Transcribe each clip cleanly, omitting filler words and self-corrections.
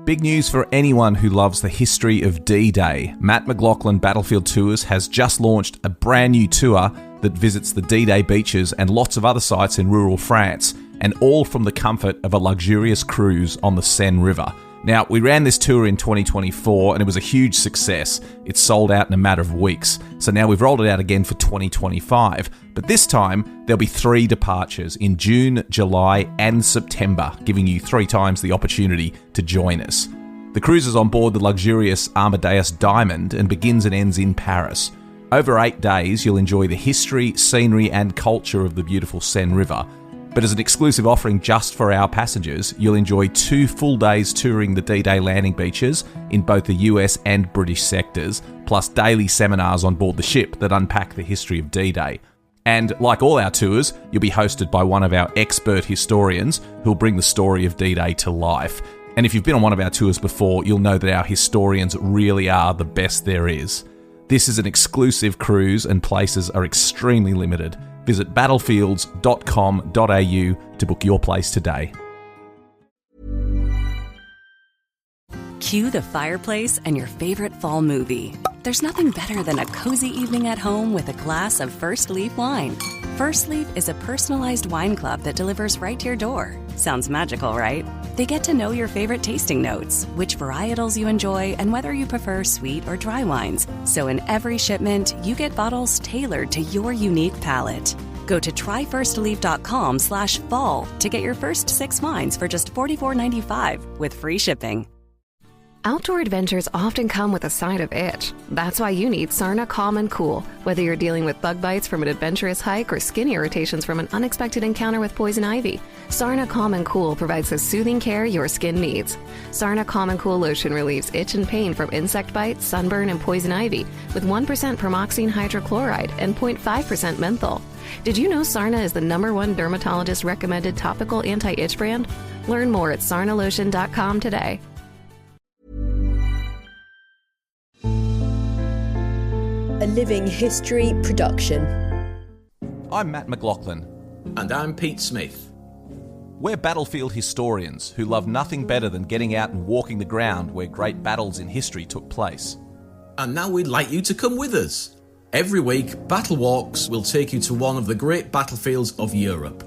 Big news for anyone who loves the history of D-Day. Matt McLachlan Battlefield Tours has just launched a brand new tour that visits the D-Day beaches and lots of other sites in rural France, and all from the comfort of a luxurious cruise on the Seine River. Now, we ran this tour in 2024 and it was a huge success. It sold out in a matter of weeks. So now we've rolled it out again for 2025. But this time, there'll be 3 departures in June, July and September, giving you 3 times the opportunity to join us. The cruise is on board the luxurious Amadeus Diamond and begins and ends in Paris. Over 8 days, you'll enjoy the history, scenery and culture of the beautiful Seine River. But as an exclusive offering just for our passengers, you'll enjoy 2 full days touring the D-Day landing beaches in both the US and British sectors, plus daily seminars on board the ship that unpack the history of D-Day. And like all our tours, you'll be hosted by one of our expert historians who'll bring the story of D-Day to life. And if you've been on one of our tours before, you'll know that our historians really are the best there is. This is an exclusive cruise and places are extremely limited. Visit battlefields.com.au to book your place today. Cue the fireplace and your favorite fall movie. There's nothing better than a cozy evening at home with a glass of First Leaf wine. First Leaf is a personalized wine club that delivers right to your door. Sounds magical, right? They get to know your favorite tasting notes, which varietals you enjoy, and whether you prefer sweet or dry wines. So in every shipment, you get bottles tailored to your unique palate. Go to tryfirstleaf.com/fall to get your first 6 wines for just $44.95 with free shipping. Outdoor adventures often come with a side of itch. That's why you need Sarna Calm and Cool. Whether you're dealing with bug bites from an adventurous hike or skin irritations from an unexpected encounter with poison ivy, Sarna Calm and Cool provides the soothing care your skin needs. Sarna Calm and Cool lotion relieves itch and pain from insect bites, sunburn, and poison ivy with 1% permoxine hydrochloride and 0.5% menthol. Did you know Sarna is the #1 dermatologist-recommended topical anti-itch brand? Learn more at sarnalotion.com today. A Living History production. I'm Matt McLachlan. And I'm Pete Smith. We're battlefield historians who love nothing better than getting out and walking the ground where great battles in history took place. And now we'd like you to come with us. Every week, BattleWalks will take you to one of the great battlefields of Europe.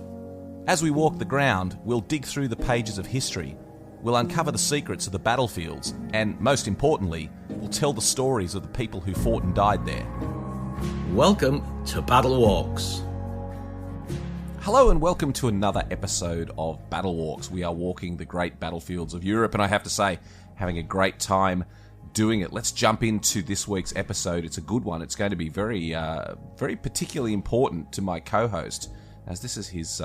As we walk the ground, we'll dig through the pages of history. We'll uncover the secrets of the battlefields, and most importantly, we'll tell the stories of the people who fought and died there. Welcome to BattleWalks. Hello and welcome to another episode of BattleWalks. We are walking the great battlefields of Europe, and I have to say, having a great time doing it. Let's jump into this week's episode. It's a good one. It's going to be very particularly important to my co-host, as this is his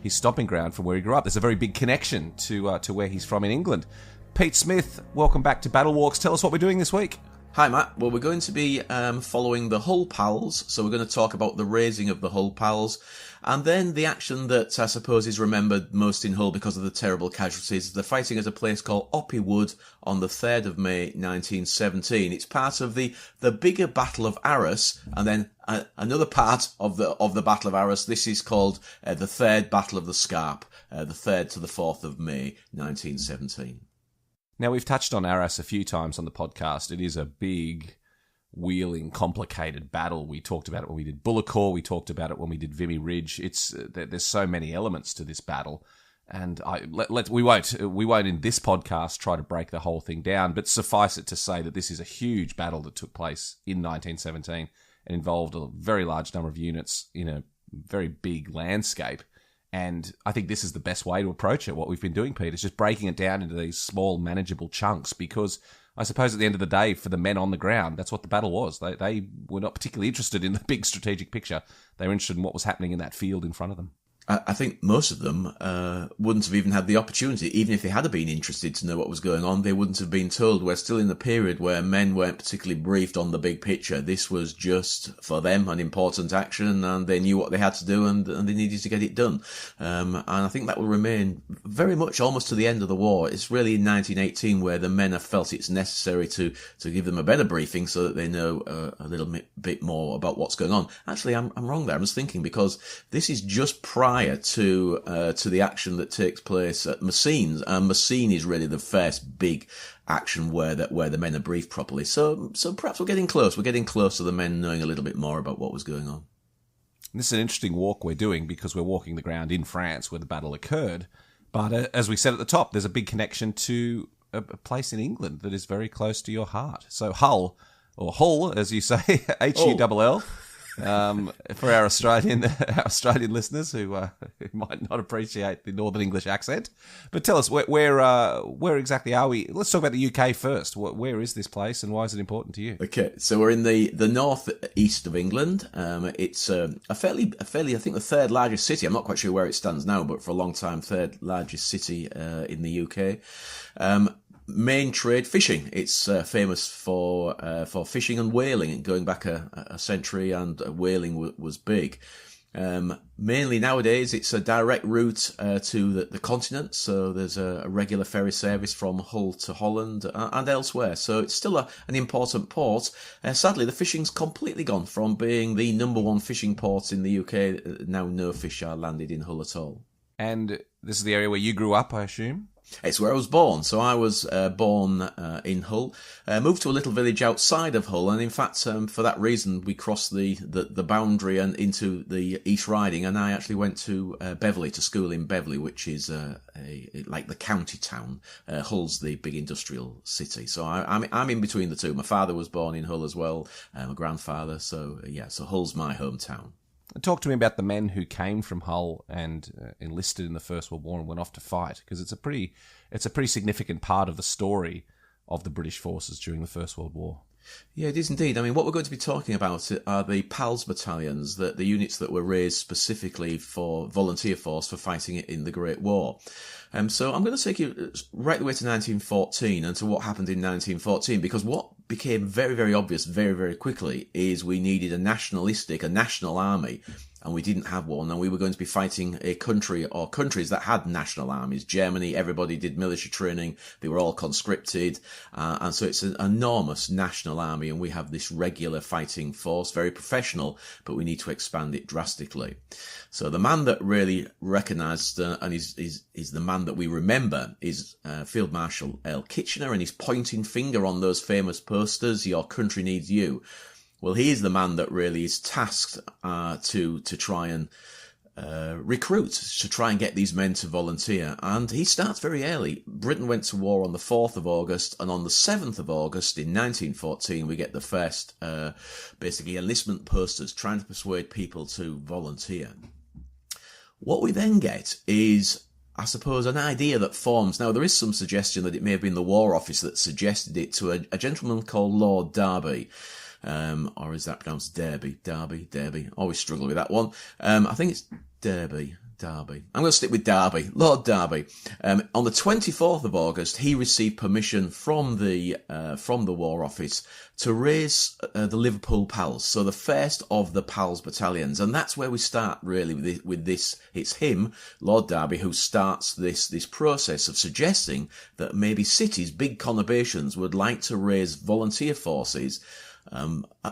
stomping ground from where he grew up. There's a very big connection to where he's from in England. Pete Smith, welcome back to BattleWalks. Tell us what we're doing this week. Hi Matt. Well, we're going to be following the Hull Pals, so we're going to talk about the raising of the Hull Pals, and then the action that I suppose is remembered most in Hull because of the terrible casualties. They're fighting at a place called Oppy Wood on the 3rd of May 1917. It's part of the bigger Battle of Arras, and then another part of the Battle of Arras. This is called the Third Battle of the Scarpe, the 3rd to the 4th of May 1917. Now, we've touched on Arras a few times on the podcast. It is a big, wheeling, complicated battle. We talked about it when we did Bullecourt. We talked about it when we did Vimy Ridge. There's so many elements to this battle, and we won't in this podcast try to break the whole thing down. But suffice it to say that this is a huge battle that took place in 1917 and involved a very large number of units in a very big landscape. And I think this is the best way to approach it. What we've been doing, Pete, is just breaking it down into these small, manageable chunks, because I suppose at the end of the day, for the men on the ground, that's what the battle was. They were not particularly interested in the big strategic picture. They were interested in what was happening in that field in front of them. I think most of them wouldn't have even had the opportunity. Even if they had been interested to know what was going on, they wouldn't have been told. We're still in the period where men weren't particularly briefed on the big picture. This was just, for them, an important action, and they knew what they had to do, and they needed to get it done. And I think that will remain very much almost to the end of the war. It's really in 1918 where the men have felt it's necessary to give them a better briefing so that they know a little bit more about what's going on. Actually, I'm wrong there. I was thinking, because this is just prior prior to the action that takes place at Messines, and Messines is really the first big action where the men are briefed properly. So perhaps we're getting close. We're getting close to the men knowing a little bit more about what was going on. This is an interesting walk we're doing because we're walking the ground in France where the battle occurred. But as we said at the top, there's a big connection to a place in England that is very close to your heart. So Hull, or Hull, as you say, Hull, for our Australian listeners who might not appreciate the Northern English accent. But tell us, where exactly are we? Let's talk about the UK first. Where is this place and why is it important to you? Okay, so we're in the north east of England. It's a fairly, I think, the third largest city. I'm not quite sure where it stands now, but for a long time, third largest city in the UK. Main trade, fishing. It's famous for fishing and whaling, going back a century, and whaling was big. Mainly nowadays, it's a direct route to the continent, so there's a regular ferry service from Hull to Holland and elsewhere. So it's still an important port. Sadly, the fishing's completely gone from being the number one fishing port in the UK. Now no fish are landed in Hull at all. And this is the area where you grew up, I assume? It's where I was born. So I was born in Hull, moved to a little village outside of Hull, and in fact, for that reason, we crossed the boundary and into the East Riding, and I actually went to Beverley, to school in Beverley, which is like the county town. Hull's the big industrial city. So I'm in between the two. My father was born in Hull as well, my grandfather. So Hull's my hometown. Talk to me about the men who came from Hull and enlisted in the First World War and went off to fight, because it's a pretty significant part of the story of the British forces during the First World War. Yeah, it is indeed. I mean, what we're going to be talking about are the PALS battalions, the units that were raised specifically for volunteer force for fighting in the Great War. So I'm going to take you right the way to 1914 and to what happened in 1914, because what became very, very obvious very, very quickly is we needed a national army, and we didn't have one, and we were going to be fighting a country or countries that had national armies. Germany, everybody did military training, they were all conscripted, and so it's an enormous national army, and we have this regular fighting force, very professional, but we need to expand it drastically. So the man that really recognised and is the man that we remember is Field Marshal Earl Kitchener, and he's pointing finger on those famous posters, "Your country needs you." Well, he is the man that really is tasked to try and recruit, to try and get these men to volunteer. And he starts very early. Britain went to war on the 4th of August, and on the 7th of August in 1914, we get the first basically enlistment posters trying to persuade people to volunteer. What we then get is, I suppose, an idea that forms. Now, there is some suggestion that it may have been the War Office that suggested it to a gentleman called Lord Derby. Or is that pronounced Derby? Derby. Always struggle with that one. I think it's Derby. I'm going to stick with Derby. Lord Derby. On the 24th of August, he received permission from the War Office to raise the Liverpool PALS. So the first of the PALS battalions, and that's where we start really with this. It's him, Lord Derby, who starts this process of suggesting that maybe cities, big conurbations, would like to raise volunteer forces.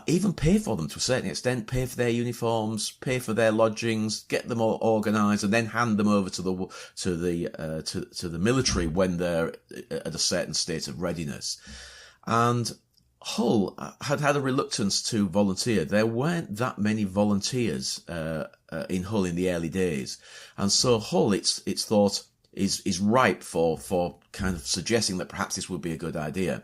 Even pay for them to a certain extent, pay for their uniforms, pay for their lodgings, get them all organised, and then hand them over to the military when they're at a certain state of readiness. And Hull had a reluctance to volunteer. There weren't that many volunteers in Hull in the early days, and so Hull, it's thought, is ripe for kind of suggesting that perhaps this would be a good idea.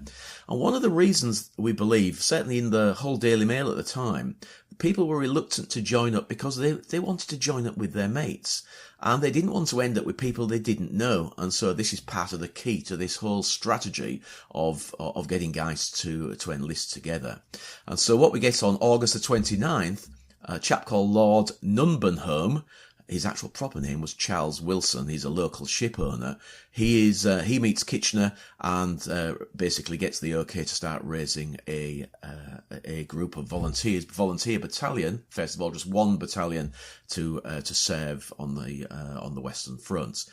And one of the reasons we believe, certainly in the Hull Daily Mail at the time, people were reluctant to join up because they wanted to join up with their mates, and they didn't want to end up with people they didn't know. And so this is part of the key to this whole strategy of getting guys to enlist together. And so what we get on August the 29th, a chap called Lord Nunbenhome, his actual proper name was Charles Wilson. He's a local ship owner. He meets Kitchener and basically gets the okay to start raising a group of volunteer battalion. First of all, just one battalion to serve on the Western Front.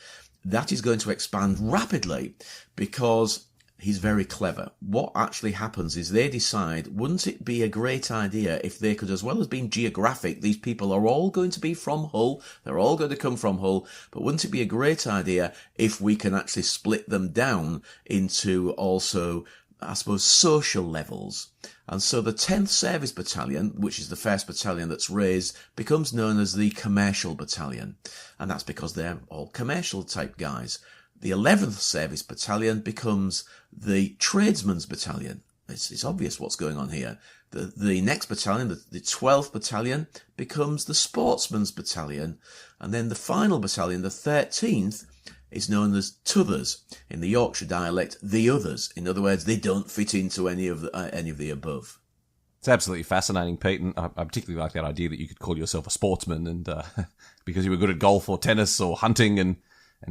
That is going to expand rapidly because he's very clever. What actually happens is they decide, wouldn't it be a great idea if they could, as well as being geographic, these people are all going to be from Hull, they're all going to come from Hull, but wouldn't it be a great idea if we can actually split them down into also, I suppose, social levels? And so the 10th Service Battalion, which is the first battalion that's raised, becomes known as the Commercial Battalion. And that's because they're all commercial type guys. The 11th Service Battalion becomes the Tradesman's Battalion. It's obvious what's going on here. The next battalion, the 12th Battalion, becomes the Sportsman's Battalion. And then the final battalion, the 13th, is known as T'others. In the Yorkshire dialect, the others. In other words, they don't fit into any of the above. It's absolutely fascinating, Pete, and I particularly like that idea that you could call yourself a sportsman, and because you were good at golf or tennis or hunting, and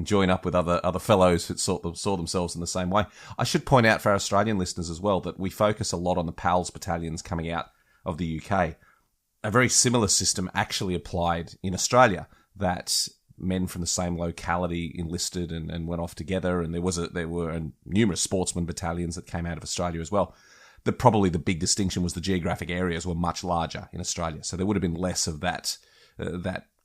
join up with other fellows who saw themselves in the same way. I should point out for our Australian listeners as well that we focus a lot on the PALS battalions coming out of the UK. A very similar system actually applied in Australia, that men from the same locality enlisted and went off together, and there were numerous sportsman battalions that came out of Australia as well. Probably the big distinction was the geographic areas were much larger in Australia, so there would have been less of that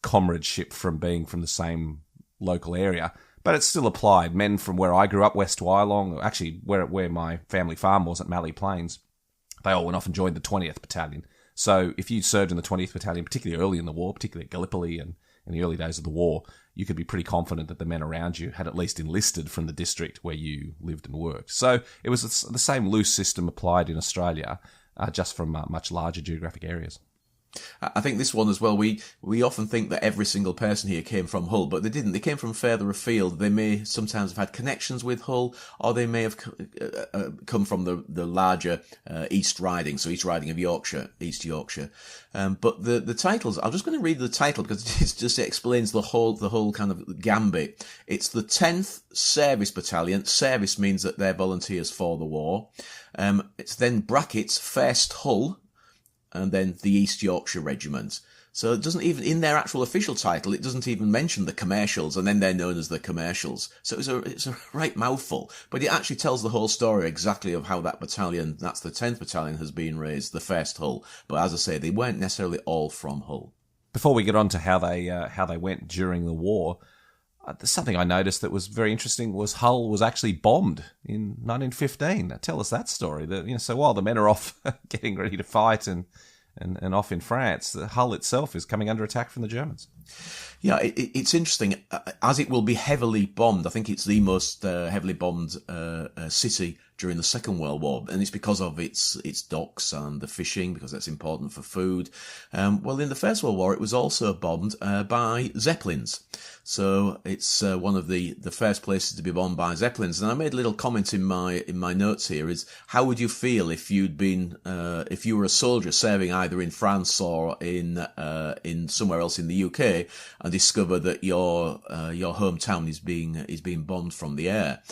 comradeship from being from the same local area, but it still applied. Men from where I grew up, West Wyalong, actually where my family farm was at Mallee Plains, they all went off and joined the 20th Battalion. So if you served in the 20th Battalion, particularly early in the war, particularly at Gallipoli and in the early days of the war, you could be pretty confident that the men around you had at least enlisted from the district where you lived and worked. So it was the same loose system applied in Australia, just from much larger geographic areas. I think this one as well, we often think that every single person here came from Hull, but they didn't. They came from further afield. They may sometimes have had connections with Hull, or they may have come from the larger East Riding, so East Riding of Yorkshire, East Yorkshire. But the titles, I'm just going to read the title because it explains the whole kind of gambit. It's the 10th Service Battalion. Service means that they're volunteers for the war. It's then brackets, 1st Hull, and then the East Yorkshire Regiment. So it doesn't even, in their actual official title, it doesn't even mention the commercials, and then they're known as the commercials. So it's a right mouthful, but it actually tells the whole story exactly of how that battalion, that's the 10th Battalion, has been raised, the 1st Hull. But as I say, they weren't necessarily all from Hull. Before we get on to how they went during the war, something I noticed that was very interesting was Hull was actually bombed in 1915. Tell us that story. So while the men are off getting ready to fight and off in France, Hull itself is coming under attack from the Germans. Yeah, it's interesting. As it will be heavily bombed, I think it's the most heavily bombed city during the Second World War, and it's because of its docks and the fishing, because that's important for food. Well, in the First World War, it was also bombed by Zeppelins. So it's one of the first places to be bombed by Zeppelins. And I made a little comment in my notes here: is how would you feel if if you were a soldier serving either in France or in somewhere else in the UK, and discover that your hometown is being bombed from the air?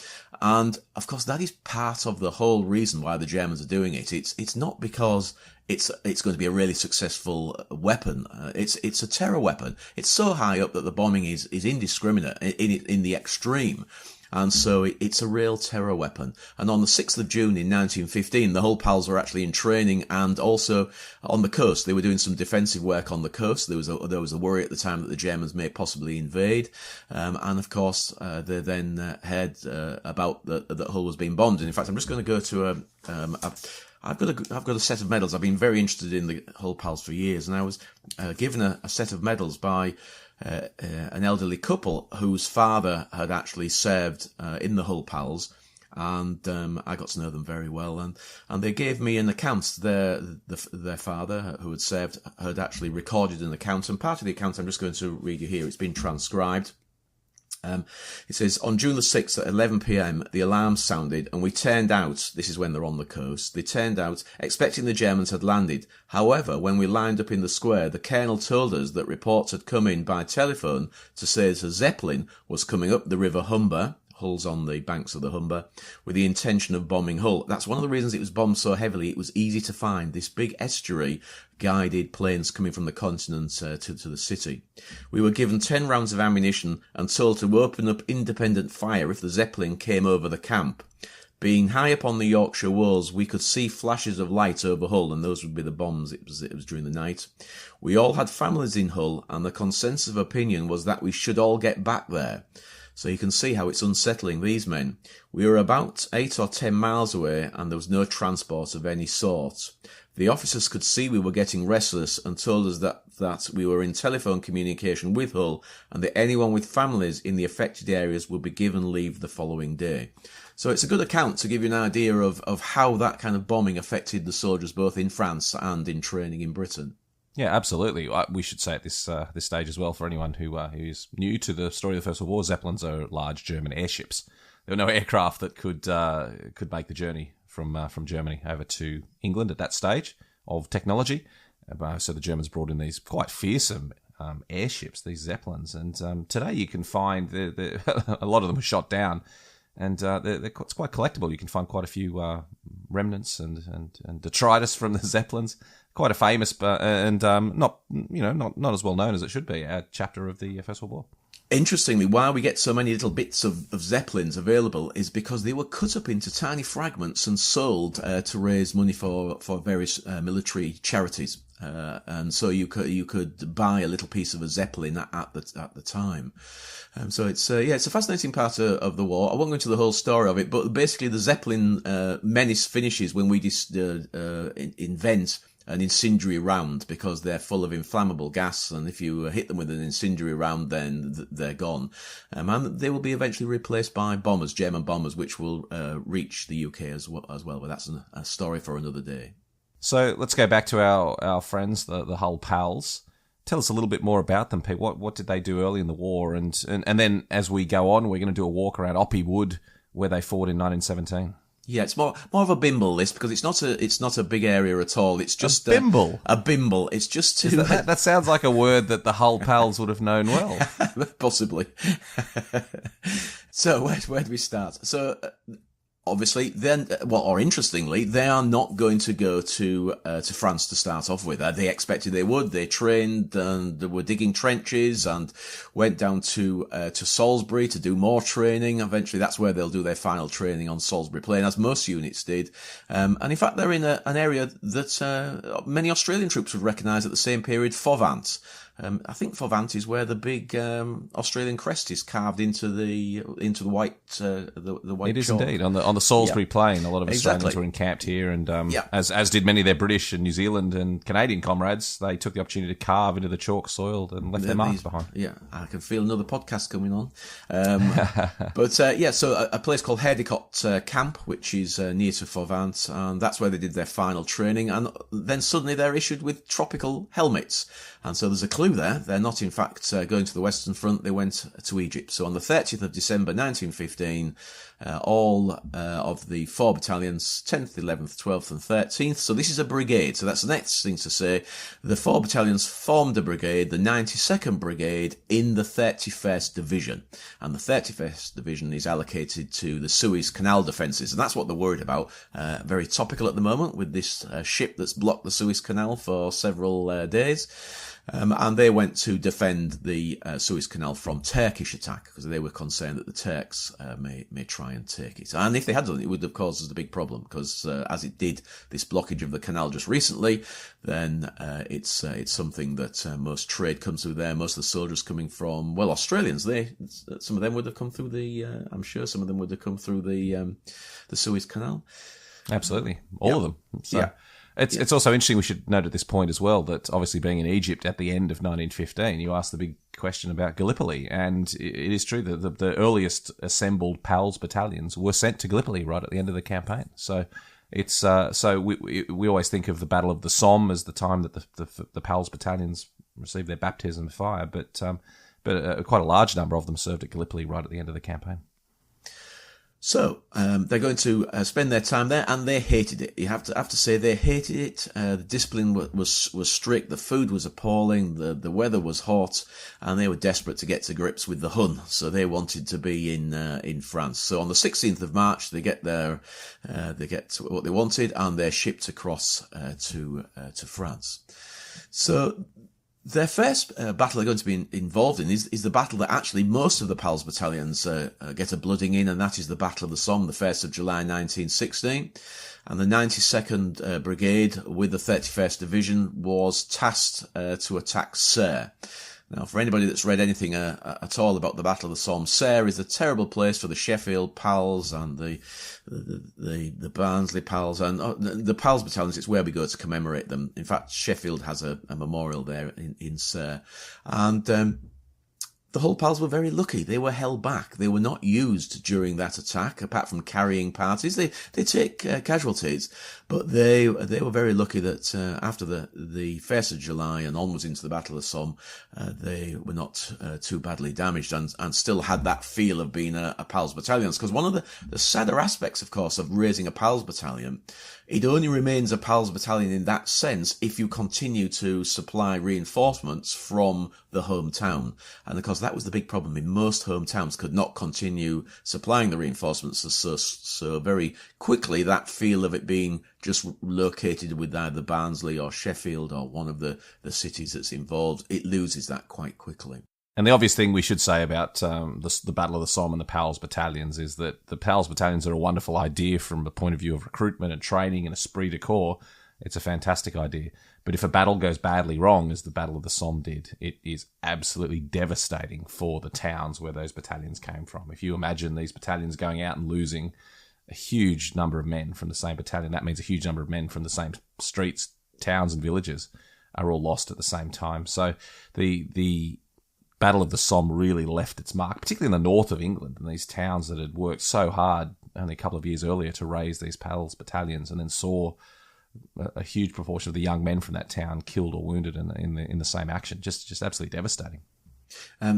And of course, that is part of the whole reason why the Germans are doing it. It's not because it's going to be a really successful weapon. It's a terror weapon. It's so high up that the bombing is indiscriminate in the extreme. And so it's a real terror weapon. And on the 6th of June in 1915, the Hull Pals were actually in training, and also on the coast. They were doing some defensive work on the coast. There was a worry at the time that the Germans may possibly invade. And of course, they then heard about that Hull was being bombed. And in fact, I'm just going to go to I've got a set of medals. I've been very interested in the Hull Pals for years, and I was given a set of medals by an elderly couple whose father had actually served in the Hull Pals, and I got to know them very well. And they gave me an account. Their father, who had served, had actually recorded an account, and part of the account I'm just going to read you here. It's been transcribed. It says, on June the 6th at 11 p.m, the alarm sounded and we turned out. This is when they're on the coast. They turned out, expecting the Germans had landed. However, when we lined up in the square, the colonel told us that reports had come in by telephone to say that a Zeppelin was coming up the River Humber. Hull's on the banks of the Humber, with the intention of bombing Hull. That's one of the reasons it was bombed so heavily. It was easy to find this big estuary, guided planes coming from the continent to the city. We were given 10 rounds of ammunition and told to open up independent fire if the Zeppelin came over the camp. Being high up on the Yorkshire walls, we could see flashes of light over Hull, and those would be the bombs. It was during the night. We all had families in Hull, and the consensus of opinion was that we should all get back there. So you can see how it's unsettling these men. We were about 8 or 10 miles away, and there was no transport of any sort. The officers could see we were getting restless and told us that we were in telephone communication with Hull, and that anyone with families in the affected areas would be given leave the following day. So it's a good account to give you an idea of how that kind of bombing affected the soldiers both in France and in training in Britain. Yeah, absolutely. We should say at this stage as well, for anyone who is new to the story of the First World War, Zeppelins are large German airships. There were no aircraft that could make the journey from Germany over to England at that stage of technology. So the Germans brought in these quite fearsome airships, these Zeppelins, and today you can find a lot of them were shot down, and it's quite collectible. You can find quite a few remnants and detritus from the Zeppelins. Quite a famous, and not as well known as it should be, a chapter of the First World War. Interestingly, why we get so many little bits of Zeppelins available is because they were cut up into tiny fragments and sold to raise money for various military charities. And so you could buy a little piece of a Zeppelin at the time. So it's a fascinating part of the war. I won't go into the whole story of it, but basically the Zeppelin menace finishes when we invent an incendiary round, because they're full of inflammable gas, and if you hit them with an incendiary round, then they're gone. And they will be eventually replaced by bombers, German bombers, which will reach the UK as well. But that's a story for another day. So let's go back to our friends, the Hull pals. Tell us a little bit more about them, Pete. What did they do early in the war? And then as we go on, we're going to do a walk around Oppy Wood, where they fought in 1917. Yeah, it's more of a bimble list, because it's not a big area at all. It's just a bimble. A bimble. It's just to that sounds like a word that the Hull pals would have known well. Possibly. So where do we start? So obviously, interestingly, they are not going to go to France to start off with. They expected they would. They trained and they were digging trenches and went down to Salisbury to do more training. Eventually, that's where they'll do their final training, on Salisbury Plain, as most units did. And in fact, they're in an area that many Australian troops would recognise at the same period, Fovant. I think Fovant is where the big Australian crest is carved into the white the white. It is chalk. Indeed on the Salisbury Plain. A lot of Australians were encamped here, and as did many of their British and New Zealand and Canadian comrades. They took the opportunity to carve into the chalk soil and left their marks behind. Yeah, I can feel another podcast coming on. So a place called Herdicott Camp, which is near to Fovant, and that's where they did their final training. And then suddenly they're issued with tropical helmets. And so there's a clue there. They're not, in fact, going to the Western Front. They went to Egypt. So on the 30th of December 1915, all of the 4 battalions, 10th, 11th, 12th and 13th. So this is a brigade. So that's the next thing to say. The 4 battalions formed a brigade, the 92nd Brigade, in the 31st Division. And the 31st Division is allocated to the Suez Canal defences. And that's what they're worried about. Very topical at the moment with this ship that's blocked the Suez Canal for several days. And they went to defend the Suez Canal from Turkish attack, because they were concerned that the Turks may try and take it. And if they had done it, would have caused us a big problem, because as it did, this blockage of the canal just recently, then it's something that most trade comes through there. Most of the soldiers coming from, Australians, some of them would have come through I'm sure some of them would have come through the Suez Canal. Absolutely, all of them. So. Yeah. It's also interesting, we should note at this point as well, that obviously being in Egypt at the end of 1915, you asked the big question about Gallipoli, and it is true that the earliest assembled PALS battalions were sent to Gallipoli right at the end of the campaign. So it's we always think of the Battle of the Somme as the time that the PALS battalions received their baptism of fire, but quite a large number of them served at Gallipoli right at the end of the campaign. So they're going to spend their time there, and they hated it. You have to say they hated it. The discipline was strict. The food was appalling. The weather was hot, and they were desperate to get to grips with the Hun. So they wanted to be in France. So on the 16th of March, they get what they wanted, and they're shipped across to France. So Their first battle they're going to be involved in is the battle that actually most of the PALS battalions get a blooding in, and that is the Battle of the Somme, the 1st of July 1916. And the 92nd Brigade with the 31st Division was tasked to attack Serre. Now, for anybody that's read anything at all about the Battle of the Somme, Serre is a terrible place for the Sheffield PALS and the Barnsley PALS and the PALS battalions. It's where we go to commemorate them. In fact, Sheffield has a memorial there in Serre. And the Hull PALs were very lucky. They were held back. They were not used during that attack, apart from carrying parties. They take casualties, but they were very lucky that after the 1st of July and onwards into the Battle of the Somme, they were not too badly damaged and still had that feel of being a PALS battalion. Because one of the sadder aspects, of course, of raising a PALS battalion, it only remains a PALS battalion in that sense if you continue to supply reinforcements from the hometown. And of course, that was the big problem. In most hometowns could not continue supplying the reinforcements. So very quickly, that feel of it being just located with either Barnsley or Sheffield or one of the cities that's involved, it loses that quite quickly. And the obvious thing we should say about the Battle of the Somme and the PALS battalions is that the PALS battalions are a wonderful idea from the point of view of recruitment and training and esprit de corps. It's a fantastic idea. But if a battle goes badly wrong, as the Battle of the Somme did, it is absolutely devastating for the towns where those battalions came from. If you imagine these battalions going out and losing a huge number of men from the same battalion, that means a huge number of men from the same streets, towns and villages are all lost at the same time. So the Battle of the Somme really left its mark, particularly in the north of England, and these towns that had worked so hard only a couple of years earlier to raise these PALS battalions, and then saw a huge proportion of the young men from that town killed or wounded in the same action. Just absolutely devastating.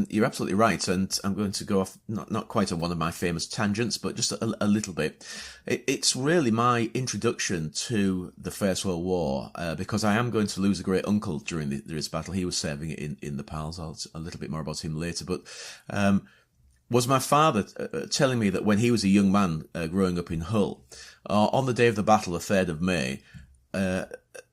You're absolutely right, and I'm going to go off not quite on one of my famous tangents, but just a little bit. It's really my introduction to the First World War, because I am going to lose a great uncle during this battle. He was serving in the PALs. I'll a little bit more about him later, but was my father telling me that when he was a young man growing up in Hull, on the day of the battle, the 3rd of May,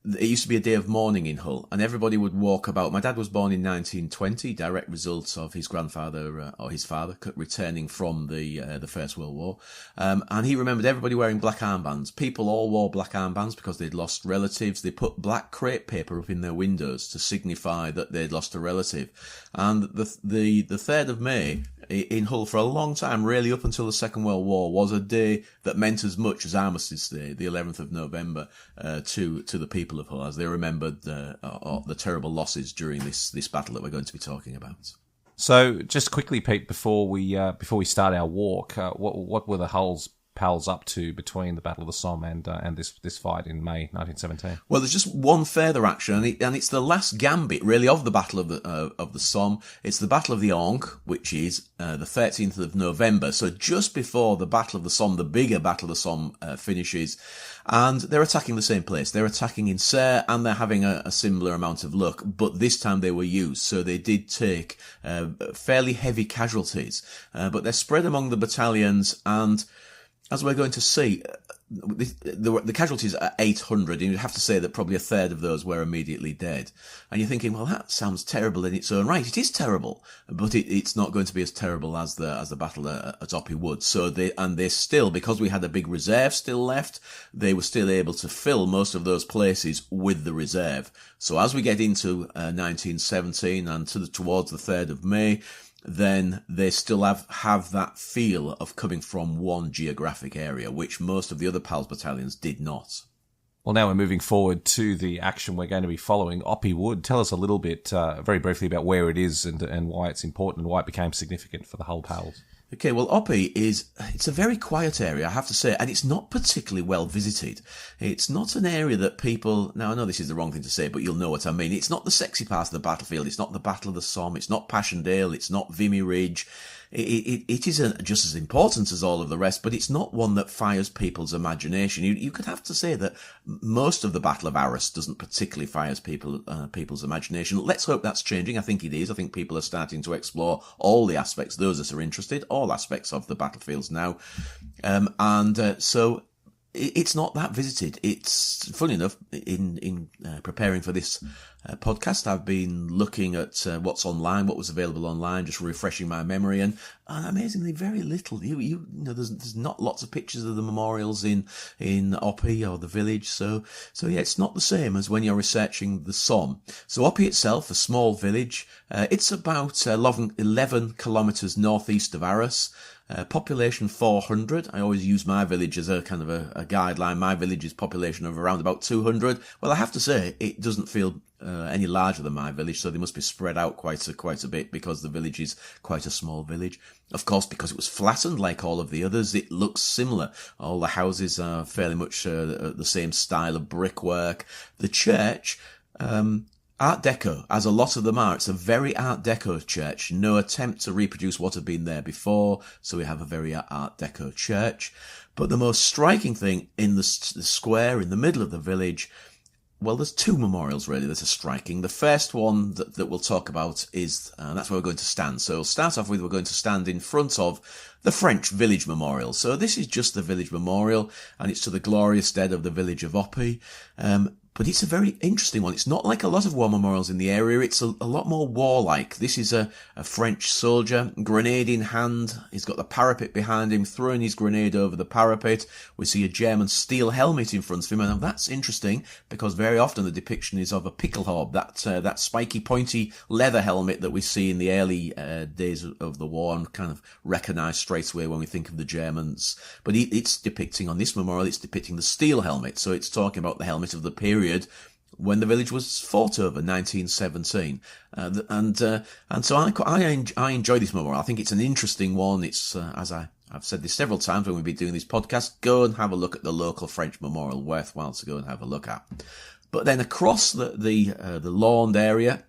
it used to be a day of mourning in Hull, and everybody would walk about. My dad was born in 1920, direct results of his grandfather or his father returning from the First World War, and he remembered everybody wearing black armbands. People all wore black armbands because they'd lost relatives. They put black crepe paper up in their windows to signify that they'd lost a relative. And the 3rd of May in Hull for a long time, really up until the Second World War, was a day that meant as much as Armistice Day, the 11th of November, to the people of Hull, as they remembered the terrible losses during this battle that we're going to be talking about. So, just quickly, Pete, before we start our walk, what were the Hull's PALs up to between the Battle of the Somme and this fight in May 1917? Well, there's just one further action, and it's the last gambit, really, of the Battle of the Somme. It's the Battle of the Ancre, which is the 13th of November, so just before the Battle of the Somme, the bigger Battle of the Somme finishes, and they're attacking the same place. They're attacking in Serre, and they're having a similar amount of luck, but this time they were used, so they did take fairly heavy casualties, but they're spread among the battalions, and as we're going to see, the casualties are 800, and you'd have to say that probably a third of those were immediately dead. And you're thinking, well, that sounds terrible in its own right. It is terrible, but it's not going to be as terrible as the battle at Oppy Wood. So they still, because we had a big reserve still left, they were still able to fill most of those places with the reserve. So as we get into 1917 and towards the 3rd of May, then they still have that feel of coming from one geographic area, which most of the other PALS battalions did not. Well, now we're moving forward to the action we're going to be following, Oppy Wood. Tell us a little bit, very briefly, about where it is and why it's important and why it became significant for the Hull PALs. Okay, well, Oppy it's a very quiet area, I have to say, and it's not particularly well visited. It's not an area that people, now I know this is the wrong thing to say, but you'll know what I mean. It's not the sexy part of the battlefield. It's not the Battle of the Somme. It's not Passchendaele. It's not Vimy Ridge. It isn't just as important as all of the rest, but it's not one that fires people's imagination. You could have to say that most of the Battle of Arras doesn't particularly fire people's imagination. Let's hope that's changing. I think it is. I think people are starting to explore all the aspects, those that are interested, all aspects of the battlefields now. So it's not that visited. It's funny enough, in preparing for this podcast, I've been looking at what's online, what was available online, just refreshing my memory, and amazingly very little. You know, there's not lots of pictures of the memorials in Oppy or the village. So yeah, it's not the same as when you're researching the Somme. So Oppy itself, a small village, it's about 11 kilometres northeast of Arras. Population 400. I always use my village as a kind of a guideline. My village's population of around about 200. Well, I have to say, it doesn't feel any larger than my village, so they must be spread out quite a bit, because the village is quite a small village. Of course, because it was flattened like all of the others, it looks similar. All the houses are fairly much the same style of brickwork. The church, Art Deco, as a lot of them are. It's a very Art Deco church. No attempt to reproduce what had been there before, so we have a very Art Deco church. But the most striking thing in the square in the middle of the village, well, there's two memorials really that are striking. The first one that we'll talk about is, that's where we're going to stand. So we'll start off with, we're going to stand in front of the French village memorial. So this is just the village memorial, and it's to the glorious dead of the village of Oppy. But it's a very interesting one. It's not like a lot of war memorials in the area. It's a lot more warlike. This is a French soldier, grenade in hand. He's got the parapet behind him, throwing his grenade over the parapet. We see a German steel helmet in front of him. And that's interesting, because very often the depiction is of a pickelhaube, that spiky, pointy leather helmet that we see in the early days of the war, and kind of recognise straight away when we think of the Germans. But it's depicting, on this memorial, it's depicting the steel helmet. So it's talking about the helmet of the period when the village was fought over, 1917. And so I enjoy this memorial. I think it's an interesting one. It's, as I've said this several times when we've been doing this podcast, go and have a look at the local French memorial, worthwhile to go and have a look at. But then across the lawned area,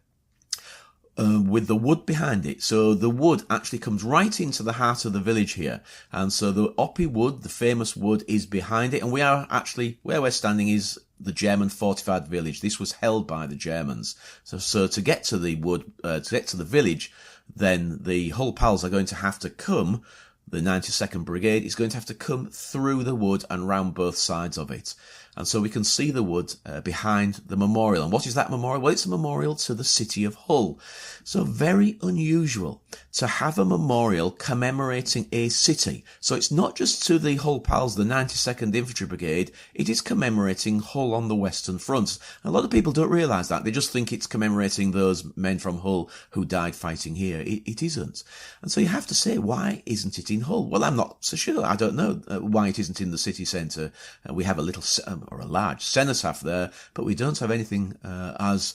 with the wood behind it. So the wood actually comes right into the heart of the village here. And so the Oppy Wood, the famous wood, is behind it. And we are actually, where we're standing is the German fortified village. This was held by the Germans. So to get to the wood, to get to the village, then the Hull Pals are going to have to come, the 92nd Brigade is going to have to come through the wood and round both sides of it. And so we can see the wood behind the memorial. And what is that memorial? Well, it's a memorial to the city of Hull. So very unusual to have a memorial commemorating a city. So it's not just to the Hull Pals, the 92nd Infantry Brigade. It is commemorating Hull on the Western Front. A lot of people don't realise that. They just think it's commemorating those men from Hull who died fighting here. It isn't. And so you have to say, why isn't it in Hull? Well, I'm not so sure. I don't know why it isn't in the city centre. We have a little or a large cenotaph there, but we don't have anything as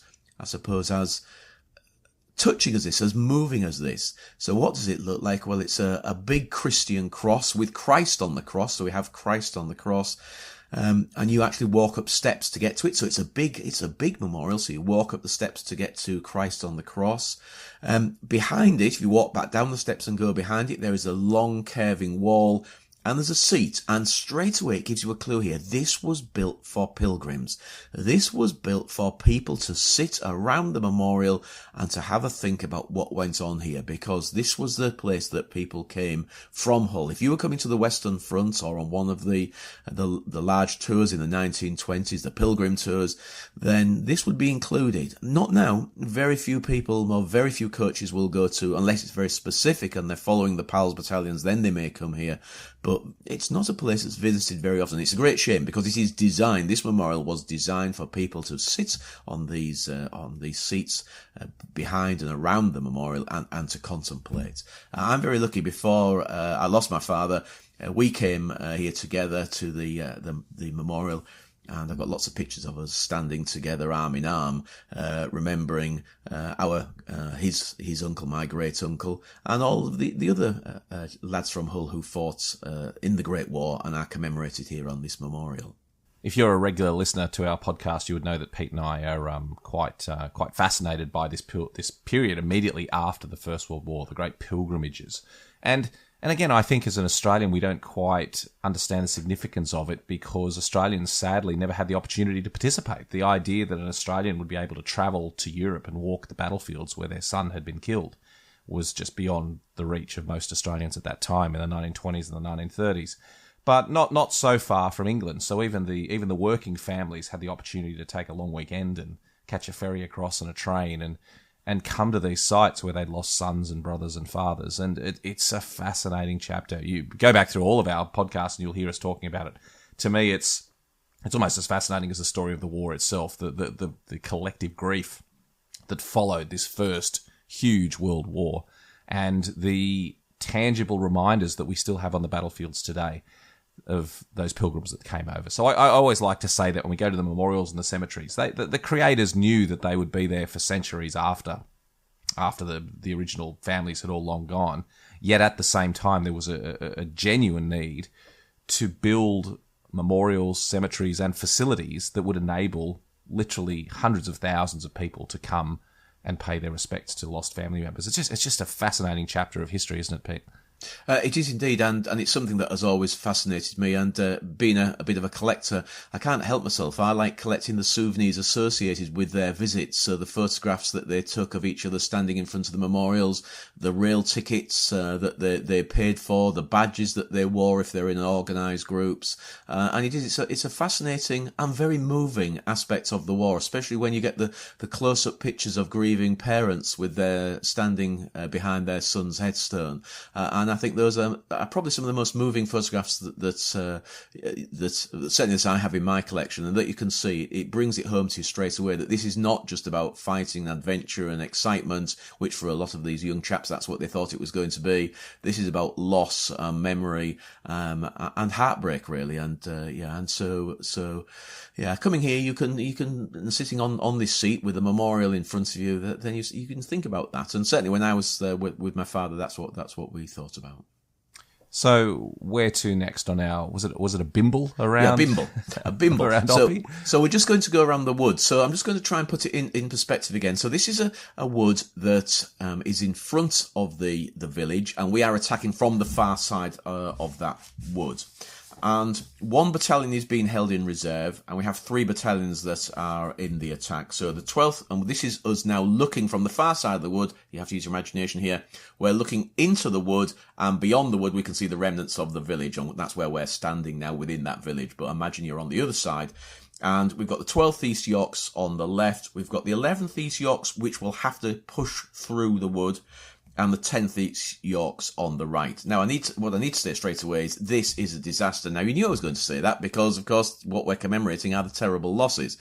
touching as this, as moving as this. So what does it look like? Well, it's a big Christian cross with Christ on the cross. So we have Christ on the cross. And you actually walk up steps to get to it. So it's a big memorial. So you walk up the steps to get to Christ on the cross. Behind it, if you walk back down the steps and go behind it, there is a long curving wall. And there's a seat, and straight away it gives you a clue here. This was built for pilgrims. This was built for people to sit around the memorial and to have a think about what went on here, because this was the place that people came from Hull. If you were coming to the Western Front or on one of the large tours in the 1920s, the pilgrim tours, then this would be included. Not now. Very few people or very few coaches will go to, unless it's very specific and they're following the PALS battalions, then they may come here. But it's not a place that's visited very often. It's a great shame, because it is designed, this memorial was designed for people to sit on these seats behind and around the memorial and to contemplate. I'm very lucky. Before I lost my father, we came here together to the memorial. And I've got lots of pictures of us standing together, arm in arm, remembering his uncle, my great uncle, and all of the other lads from Hull who fought in the Great War and are commemorated here on this memorial. If you're a regular listener to our podcast, you would know that Pete and I are quite fascinated by this period immediately after the First World War, the great pilgrimages. And again, I think as an Australian, we don't quite understand the significance of it, because Australians sadly never had the opportunity to participate. The idea that an Australian would be able to travel to Europe and walk the battlefields where their son had been killed was just beyond the reach of most Australians at that time in the 1920s and the 1930s. but not so far from England. So even the working families had the opportunity to take a long weekend and catch a ferry across on a train and come to these sites where they'd lost sons and brothers and fathers. And it's a fascinating chapter. You go back through all of our podcasts and you'll hear us talking about it. To me, it's almost as fascinating as the story of the war itself, the collective grief that followed this first huge world war and the tangible reminders that we still have on the battlefields today of those pilgrims that came over. So I always like to say that when we go to the memorials and the cemeteries, the creators knew that they would be there for centuries after the original families had all long gone. Yet at the same time, there was a genuine need to build memorials, cemeteries, and facilities that would enable literally hundreds of thousands of people to come and pay their respects to lost family members. It's just a fascinating chapter of history, isn't it, Pete? It is indeed, and it's something that has always fascinated me. And being a bit of a collector, I can't help myself. I like collecting the souvenirs associated with their visits. So the photographs that they took of each other standing in front of the memorials, the rail tickets that they paid for, the badges that they wore if they're in organised groups. And it's a fascinating and very moving aspect of the war, especially when you get the close-up pictures of grieving parents with their standing behind their son's headstone. And I think those are probably some of the most moving photographs that certainly as I have in my collection, and that you can see. It brings it home to you straight away that this is not just about fighting, adventure and excitement, which for a lot of these young chaps, that's what they thought it was going to be. This is about loss, memory, and heartbreak, really. And coming here, you can sitting on this seat with a memorial in front of you, then you can think about that. And certainly when I was there with my father, that's what we thought about. So where to next on our, was it a bimble around? Yeah, a bimble around Oppy? So we're just going to go around the wood. So I'm just going to try and put it in perspective again. So this is a wood that is in front of the village, and we are attacking from the far side of that wood. And one battalion is being held in reserve, and we have 3 battalions that are in the attack. So the 12th, and this is us now looking from the far side of the wood. You have to use your imagination here. We're looking into the wood, and beyond the wood we can see the remnants of the village, and that's where we're standing now, within that village. But imagine you're on the other side. And we've got the 12th East Yorks on the left. We've got the 11th East Yorks, which will have to push through the wood, and the 10th East Yorks on the right. Now, what I need to say straight away is this is a disaster. Now, you knew I was going to say that because, of course, what we're commemorating are the terrible losses.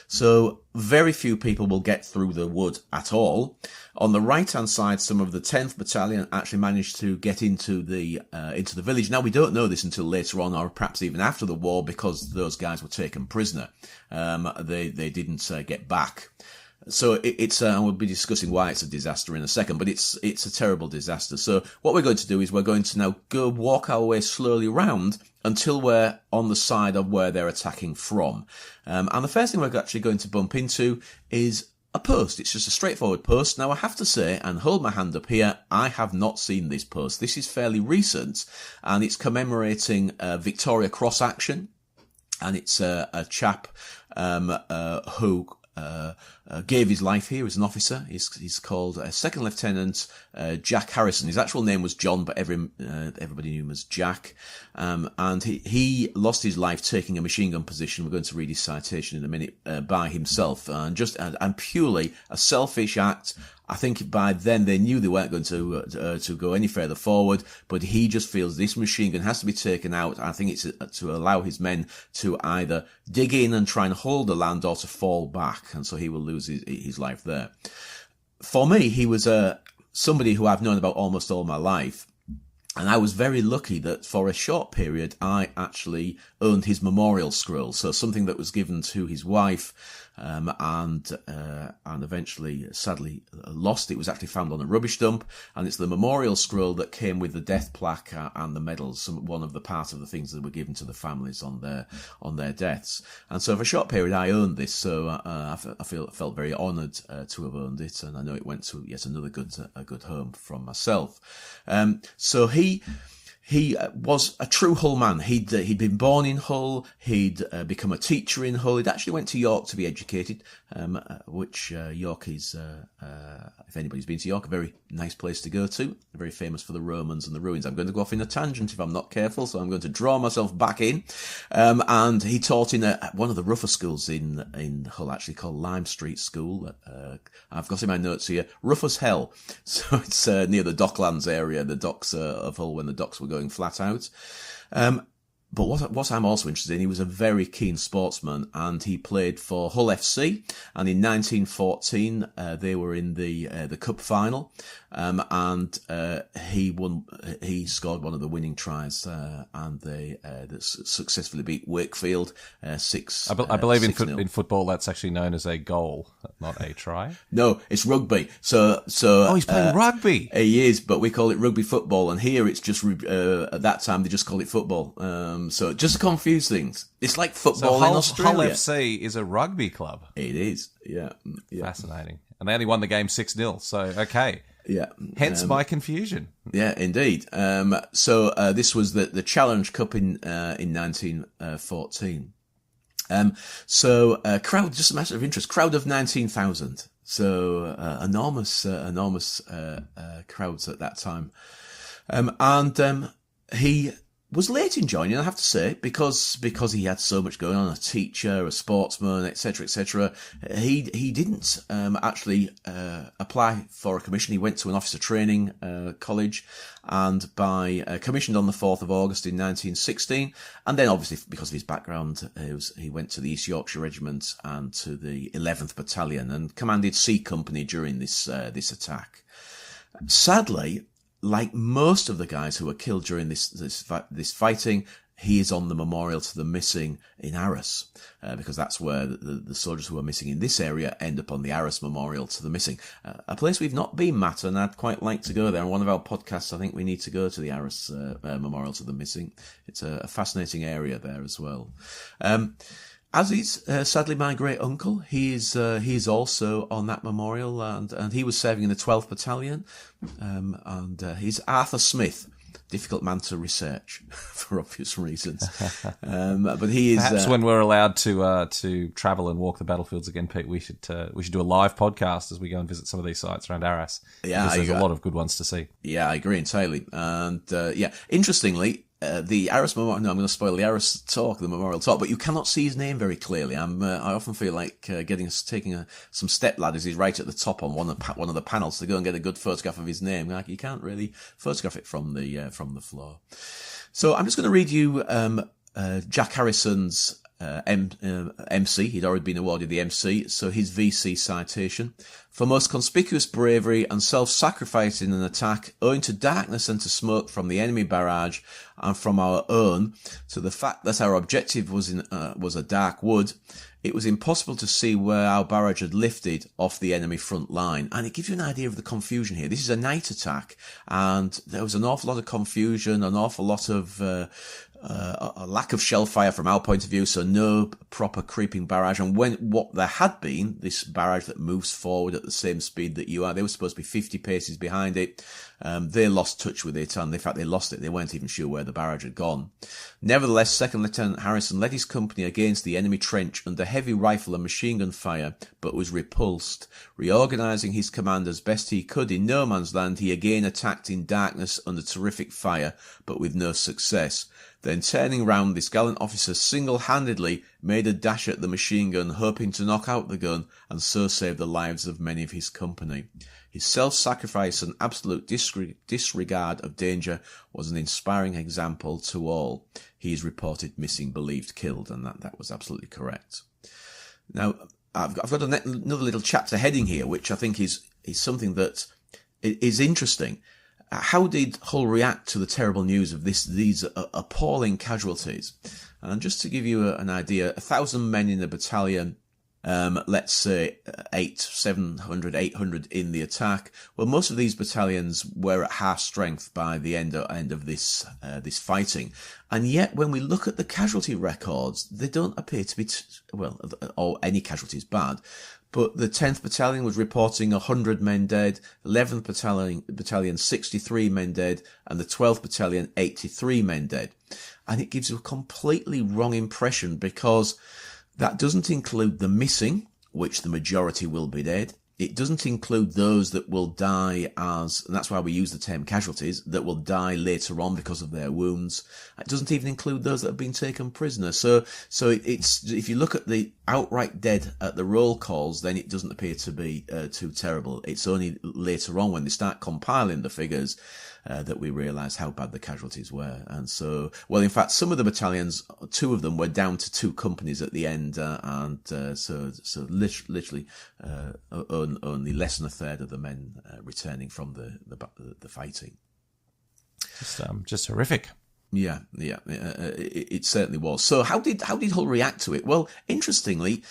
So very few people will get through the wood at all. On the right-hand side, some of the 10th Battalion actually managed to get into the village. Now, we don't know this until later on, or perhaps even after the war, because those guys were taken prisoner. They didn't get back. So it's and we'll be discussing why it's a disaster in a second, but it's a terrible disaster. So what we're going to do is we're going to now go walk our way slowly round until we're on the side of where they're attacking from. And the first thing we're actually going to bump into is a post. It's just a straightforward post. Now, I have to say, and hold my hand up here, I have not seen this post. This is fairly recent, and it's commemorating Victoria Cross action, and it's a chap who gave his life here as an officer. He's called Second Lieutenant Jack Harrison. His actual name was John, but everybody knew him as Jack. And he lost his life taking a machine gun position. We're going to read his citation in a minute by himself, and purely a selfish act. I think by then they knew they weren't going to go any further forward, but he just feels this machine gun has to be taken out. I think it's to allow his men to either dig in and try and hold the land or to fall back, and so he will lose his life there. For me, he was somebody who I've known about almost all my life. And I was very lucky that for a short period, I actually owned his memorial scroll. So something that was given to his wife, and eventually, sadly, lost. It was actually found on a rubbish dump, and it's the memorial scroll that came with the death plaque and the medals. One of the part of the things that were given to the families on their deaths. And so for a short period, I owned this. So I felt very honoured to have owned it, and I know it went to yet another good home from myself. So He was a true Hull man. He'd been born in Hull. He'd become a teacher in Hull. He'd actually went to York to be educated, which York is, if anybody's been to York, a very nice place to go to. Very famous for the Romans and the ruins. I'm going to go off in a tangent if I'm not careful, so I'm going to draw myself back in. And he taught in one of the rougher schools in Hull, actually called Lime Street School. I've got in my notes here, rough as hell. So it's near the Docklands area, the docks of Hull when the docks were going flat out. But what I'm also interested in, he was a very keen sportsman, and he played for Hull FC. And in 1914, they were in the cup final, and he scored one of the winning tries, and they successfully beat Wakefield 6. I believe in 6-0. in football that's actually known as a goal, not a try. No, it's rugby. So He's playing rugby. He is, but we call it rugby football, and here it's just at that time they just called it football. So just to confuse things, it's like football in Hull Australia. FC is a rugby club. It is, yeah. Fascinating. And they only won the game 6-0, so okay. Yeah. Hence my confusion. Yeah, indeed. So this was the Challenge Cup in 1914. Crowd, just a matter of interest, crowd of 19,000. So enormous crowds at that time. He was late in joining, I have to say, because he had so much going on, a teacher, a sportsman, etc., etc. He didn't actually apply for a commission. He went to an officer training college, and commissioned on the 4th of August in 1916. And then, obviously, because of his background, he went to the East Yorkshire Regiment and to the 11th Battalion and commanded C Company during this attack. Sadly, like most of the guys who were killed during this fighting, he is on the memorial to the missing in Arras, because that's where the soldiers who are missing in this area end up on the Arras Memorial to the Missing. A place we've not been, Matt, and I'd quite like to go there. On one of our podcasts, I think we need to go to the Arras Memorial to the Missing. It's a fascinating area there as well. As is sadly my great uncle, he's also on that memorial, and he was serving in the 12th Battalion, and he's Arthur Smith. Difficult man to research for obvious reasons, but he is. Perhaps when we're allowed to travel and walk the battlefields again, Pete, we should do a live podcast as we go and visit some of these sites around Arras. Yeah, because there's a lot of good ones to see. Yeah, I agree entirely, and interestingly. The Arras Memorial, no, I'm going to spoil the Arras talk, the memorial talk, but you cannot see his name very clearly. I often feel like taking some step ladders. He's right at the top on one of the panels to go and get a good photograph of his name. Like, you can't really photograph it from the floor. So I'm just going to read you Jack Harrison's MC. He'd already been awarded the MC, so his VC citation. For most conspicuous bravery and self-sacrifice in an attack, owing to darkness and to smoke from the enemy barrage and from our own, to the fact that our objective was a dark wood, it was impossible to see where our barrage had lifted off the enemy front line. And it gives you an idea of the confusion here. This is a night attack, and there was an awful lot of confusion, an awful lot of a lack of shell fire from our point of view, so no proper creeping barrage. And what there had been, this barrage that moves forward at the same speed that you are, they were supposed to be 50 paces behind it. They lost touch with it, and in fact they lost it. They weren't even sure where the barrage had gone. Nevertheless, Second Lieutenant Harrison led his company against the enemy trench under heavy rifle and machine gun fire, but was repulsed. Reorganising his command as best he could in no man's land, he again attacked in darkness under terrific fire, but with no success. Then turning round, this gallant officer single-handedly made a dash at the machine gun, hoping to knock out the gun and so save the lives of many of his company. His self-sacrifice and absolute disregard of danger was an inspiring example to all. He is reported missing, believed killed, and that was absolutely correct. Now, I've got another little chapter heading here, which I think is something that is interesting. How did Hull react to the terrible news of these appalling casualties? And just to give you an idea, 1,000 men in the battalion let's say 700, 800 in the attack. Well, most of these battalions were at half strength by the end of this fighting. And yet, when we look at the casualty records, they don't appear to be, or any casualties bad. But the 10th Battalion was reporting 100 men dead, 11th Battalion 63 men dead, and the 12th Battalion 83 men dead. And it gives you a completely wrong impression, because that doesn't include the missing, which the majority will be dead. It doesn't include those that will die and that's why we use the term casualties, that will die later on because of their wounds. It doesn't even include those that have been taken prisoner. So it's, if you look at the outright dead at the roll calls, then it doesn't appear to be too terrible. It's only later on, when they start compiling the figures, that we realise how bad the casualties were. And so, well, in fact, some of the battalions, 2 of them were down to 2 companies at the end, so literally only less than a third of the men returning from the fighting. Just horrific. Yeah, it certainly was. So how did Hull react to it? Well, interestingly,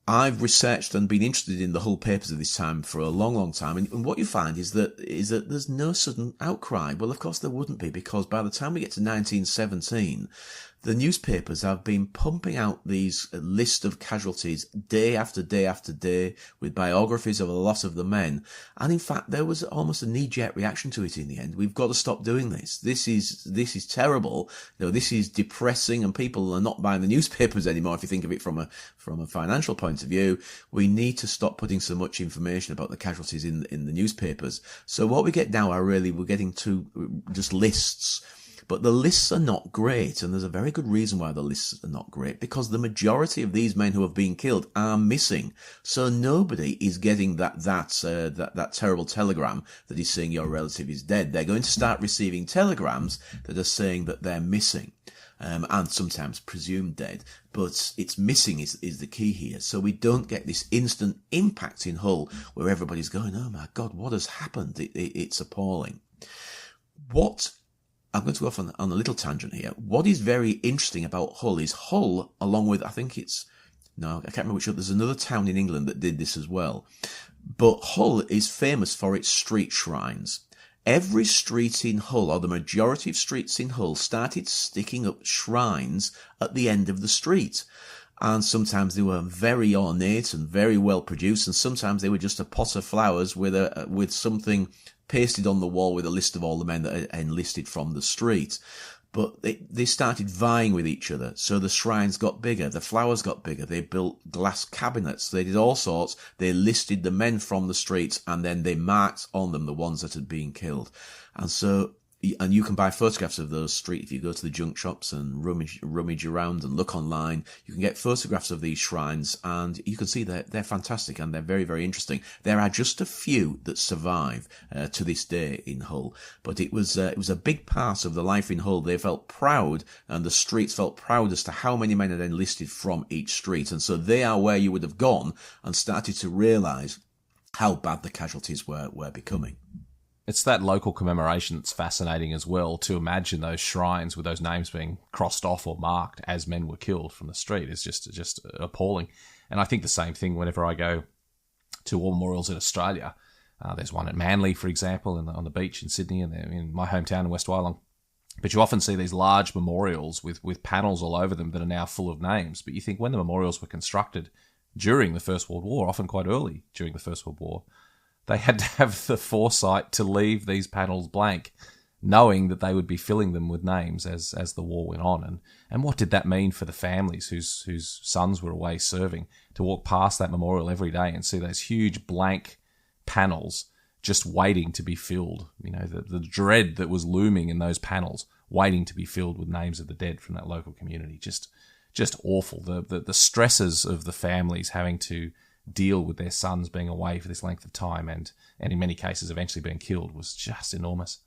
I've researched and been interested in the Hull papers of this time for a long, long time, and what you find is that there's no sudden outcry. Well, of course there wouldn't be, because by the time we get to 1917, the newspapers have been pumping out these list of casualties day after day after day, with biographies of a lot of the men. And in fact, there was almost a knee-jerk reaction to it in the end. We've got to stop doing this. This is terrible. This is depressing, and people are not buying the newspapers anymore. If you think of it from a financial point of view, we need to stop putting so much information about the casualties in the newspapers. So what we get now we're getting to just lists. But the lists are not great, and there's a very good reason why the lists are not great, because the majority of these men who have been killed are missing. So nobody is getting that terrible telegram that is saying your relative is dead. They're going to start receiving telegrams that are saying that they're missing, and sometimes presumed dead. But it's missing is the key here. So we don't get this instant impact in Hull where everybody's going, oh my God, what has happened? It's appalling. I'm going to go off on a little tangent here. What is very interesting about Hull is Hull, along with, I can't remember which other, there's another town in England that did this as well. But Hull is famous for its street shrines. Every street in Hull, or the majority of streets in Hull, started sticking up shrines at the end of the street. And sometimes they were very ornate and very well produced, and sometimes they were just a pot of flowers with something pasted on the wall with a list of all the men that are enlisted from the street. But they started vying with each other. So the shrines got bigger, the flowers got bigger, they built glass cabinets, they did all sorts. They listed the men from the streets, and then they marked on them the ones that had been killed. And you can buy photographs of those streets. If you go to the junk shops and rummage around and look online, you can get photographs of these shrines, and you can see they're fantastic and they're very, very interesting. There are just a few that survive to this day in Hull, but it was a big part of the life in Hull. They felt proud, and the streets felt proud as to how many men had enlisted from each street, and so they are where you would have gone and started to realise how bad the casualties were becoming. It's that local commemoration that's fascinating as well, to imagine those shrines with those names being crossed off or marked as men were killed from the street is just appalling. And I think the same thing whenever I go to war memorials in Australia. There's one at Manly, for example, on the beach in Sydney, and in my hometown in West Wyalong. But you often see these large memorials with panels all over them that are now full of names. But you think, when the memorials were constructed during the First World War, often quite early during the First World War, they had to have the foresight to leave these panels blank, knowing that they would be filling them with names as the war went on. And what did that mean for the families whose sons were away serving, to walk past that memorial every day and see those huge blank panels just waiting to be filled? You know, the dread that was looming in those panels, waiting to be filled with names of the dead from that local community. Just awful. The stresses of the families having to deal with their sons being away for this length of time and in many cases eventually being killed was just enormous.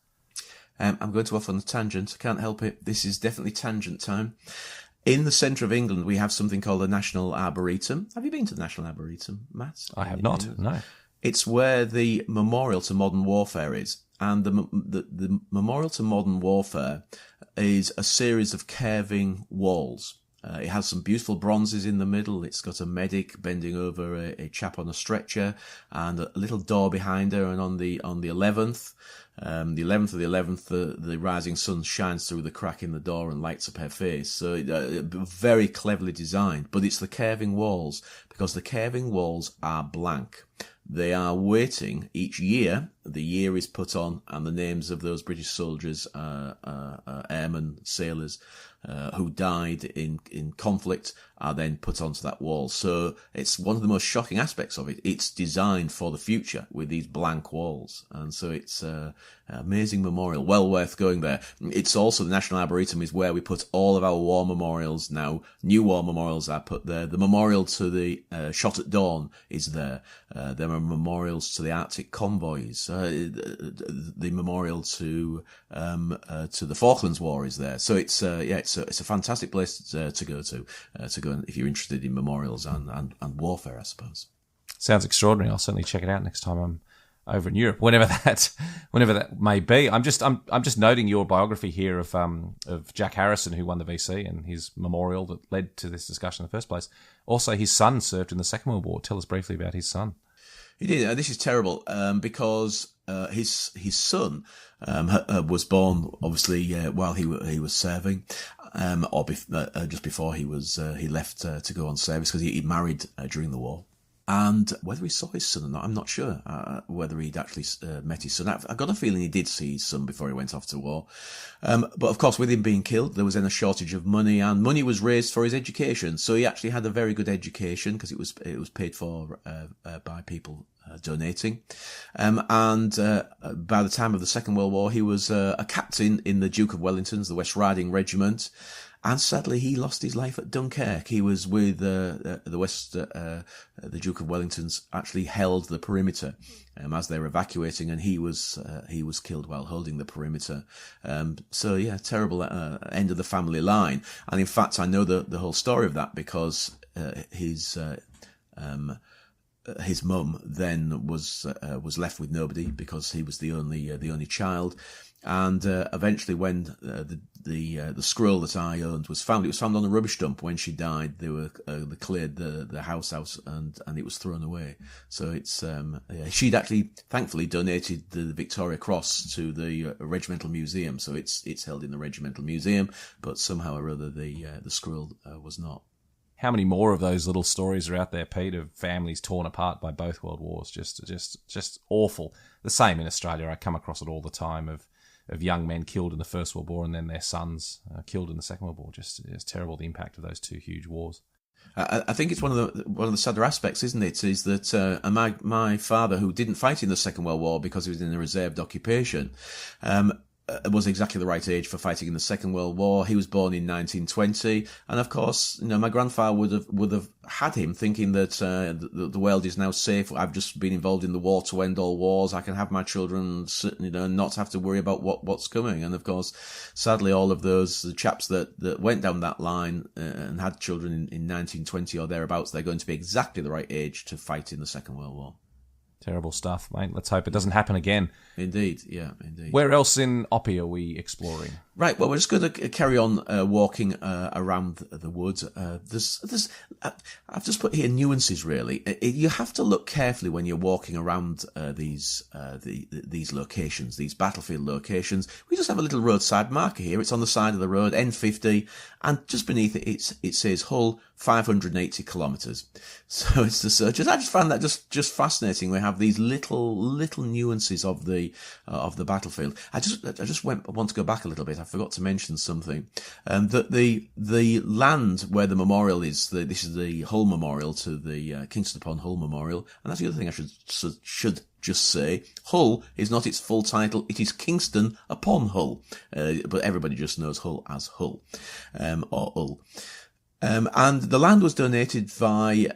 I'm going to off on a tangent. I can't help it. This is definitely tangent time. In the centre of England, we have something called the National Arboretum. Have you been to the National Arboretum, Matt? I have not, no. It's where the Memorial to Modern Warfare is. And the Memorial to Modern Warfare is a series of curving walls. It has some beautiful bronzes in the middle. It's got a medic bending over a chap on a stretcher, and a little door behind her. And on the 11th, the 11th of the 11th, the rising sun shines through the crack in the door and lights up her face. So very cleverly designed. But it's the curving walls, because the curving walls are blank. They are waiting each year. The year is put on, and the names of those British soldiers, airmen, sailors, who died in conflict are then put onto that wall. So it's one of the most shocking aspects of it. It's designed for the future with these blank walls. And so it's an amazing memorial, well worth going there. It's also, the National Arboretum is where we put all of our war memorials now. New war memorials are put there. The memorial to the shot at dawn is there. There are memorials to the Arctic convoys. The memorial to the Falklands War is there. So it's a fantastic place to go if you're interested in memorials and warfare, I suppose. Sounds extraordinary. I'll certainly check it out next time I'm over in Europe, whenever that may be. I'm just noting your biography here of Jack Harrison, who won the VC, and his memorial that led to this discussion in the first place. Also, his son served in the Second World War. Tell us briefly about his son. He did. This is terrible because his son was born obviously while he was serving, or just before he left to go on service, because he married during the war. And whether he saw his son or not, I'm not sure whether he'd actually met his son. I've got a feeling he did see his son before he went off to war. But of course, with him being killed, there was then a shortage of money, and money was raised for his education. So he actually had a very good education, because it was paid for by people donating. And by the time of the Second World War, he was a captain in the Duke of Wellington's, the West Riding Regiment. And sadly, he lost his life at Dunkirk. He was with the Duke of Wellington's actually held the perimeter as they were evacuating, and he was killed while holding the perimeter. Terrible end of the family line. And in fact, I know the whole story of that, because his mum then was left with nobody, because he was the only child. And eventually, when the scroll that I owned was found, it was found on a rubbish dump. When she died, they cleared the house out, and it was thrown away. So it's she'd actually thankfully donated the Victoria Cross to the Regimental Museum, so it's held in the Regimental Museum. But somehow or other, the scroll was not. How many more of those little stories are out there, Pete, of families torn apart by both world wars? Just awful. The same in Australia. I come across it all the time of young men killed in the First World War, and then their sons killed in the Second World War. It's terrible, the impact of those two huge wars. I think it's one of the sadder aspects, isn't it? Is that my father, who didn't fight in the Second World War because he was in a reserved occupation, was exactly the right age for fighting in the Second World War. He was born in 1920, and of course, my grandfather would have had him thinking that the world is now safe. I've just been involved in the war to end all wars. I can have my children, not have to worry about what's coming. And of course, sadly, all of the chaps that went down that line and had children in 1920 or thereabouts, they're going to be exactly the right age to fight in the Second World War. Terrible stuff, mate. Let's hope it doesn't happen again. Indeed, yeah, indeed. Where else in Oppy are we exploring? Right, well, we're just going to carry on walking around the woods. I've just put here nuances, really. You have to look carefully when you're walking around these locations, these battlefield locations. We just have a little roadside marker here. It's on the side of the road, N50, and just beneath it says Hull, 580 kilometres. So it's the search. I just found that just fascinating. We have these little nuances of the battlefield. I just want to go back a little bit. I forgot to mention something. That the land where the memorial is, this is the Hull Memorial to the Kingston upon Hull Memorial, and that's the other thing I should just say. Hull is not its full title. It is Kingston upon Hull, but everybody just knows Hull as Hull, or Hull. And the land was donated by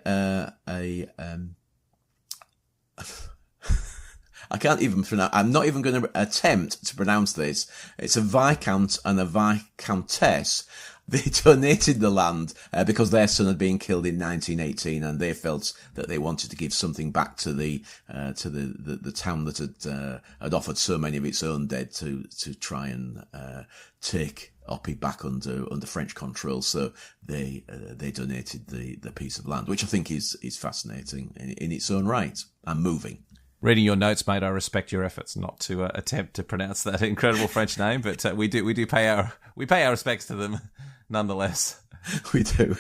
I can't even pronounce. I'm not even going to attempt to pronounce this. It's a viscount and a viscountess. They donated the land because their son had been killed in 1918, and they felt that they wanted to give something back to the town that had offered so many of its own dead to try and take Oppy back under French control. So they donated the piece of land, which I think is fascinating in its own right and moving. Reading your notes, mate, I respect your efforts not to attempt to pronounce that incredible French name, but we do pay our respects to them nonetheless. We do.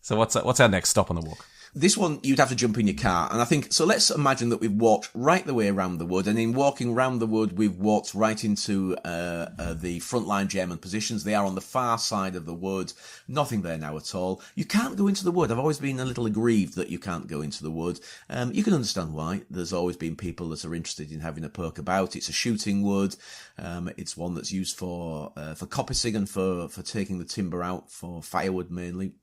So what's our next stop on the walk? This one, you'd have to jump in your car. And I think, so let's imagine that we've walked right the way around the wood. And in walking around the wood, we've walked right into the frontline German positions. They are on the far side of the wood. Nothing there now at all. You can't go into the wood. I've always been a little aggrieved that you can't go into the wood. You can understand why. There's always been people that are interested in having a poke about. It's a shooting wood. It's one that's used for coppicing and for taking the timber out for firewood mainly.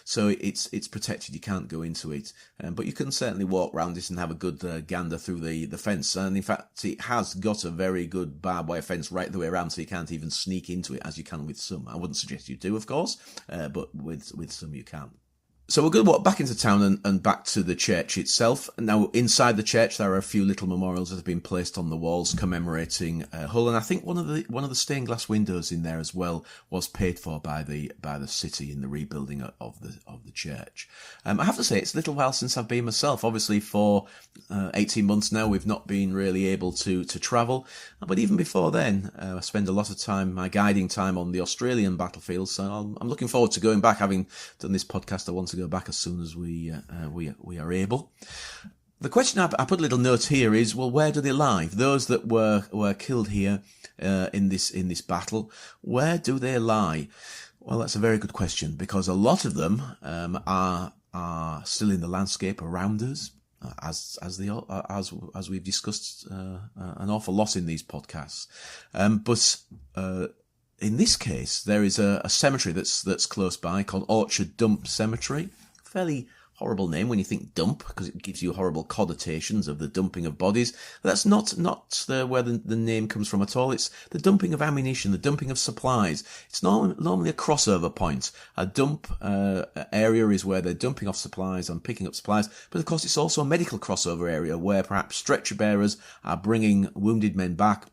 So it's protected. You can't go into it, but you can certainly walk around it and have a good gander through the fence. And in fact, it has got a very good barbed wire fence right the way around, so you can't even sneak into it as you can with some. I wouldn't suggest you do, of course, but with some you can. So we're going to walk back into town and back to the church itself. Now, inside the church, there are a few little memorials that have been placed on the walls commemorating Hull, and I think one of the stained glass windows in there as well was paid for by the city in the rebuilding of the church. I have to say, it's a little while since I've been myself. Obviously, for 18 months now, we've not been really able to travel, but even before then, I spend a lot of time, my guiding time, on the Australian battlefield. So I'm looking forward to going back. Having done this podcast, I want to go back as soon as we are able. The question I put a little note here is, well, where do they lie? Those that were killed here in this battle, where do they lie? Well, that's a very good question, because a lot of them are still in the landscape around us, as we've discussed an awful lot in these podcasts. But in this case, there is a cemetery that's close by called Orchard Dump Cemetery. Fairly horrible name when you think dump, because it gives you horrible connotations of the dumping of bodies. But that's not where the name comes from at all. It's the dumping of ammunition, the dumping of supplies. It's normally a crossover point. A dump area is where they're dumping off supplies and picking up supplies. But of course, it's also a medical crossover area where perhaps stretcher bearers are bringing wounded men back.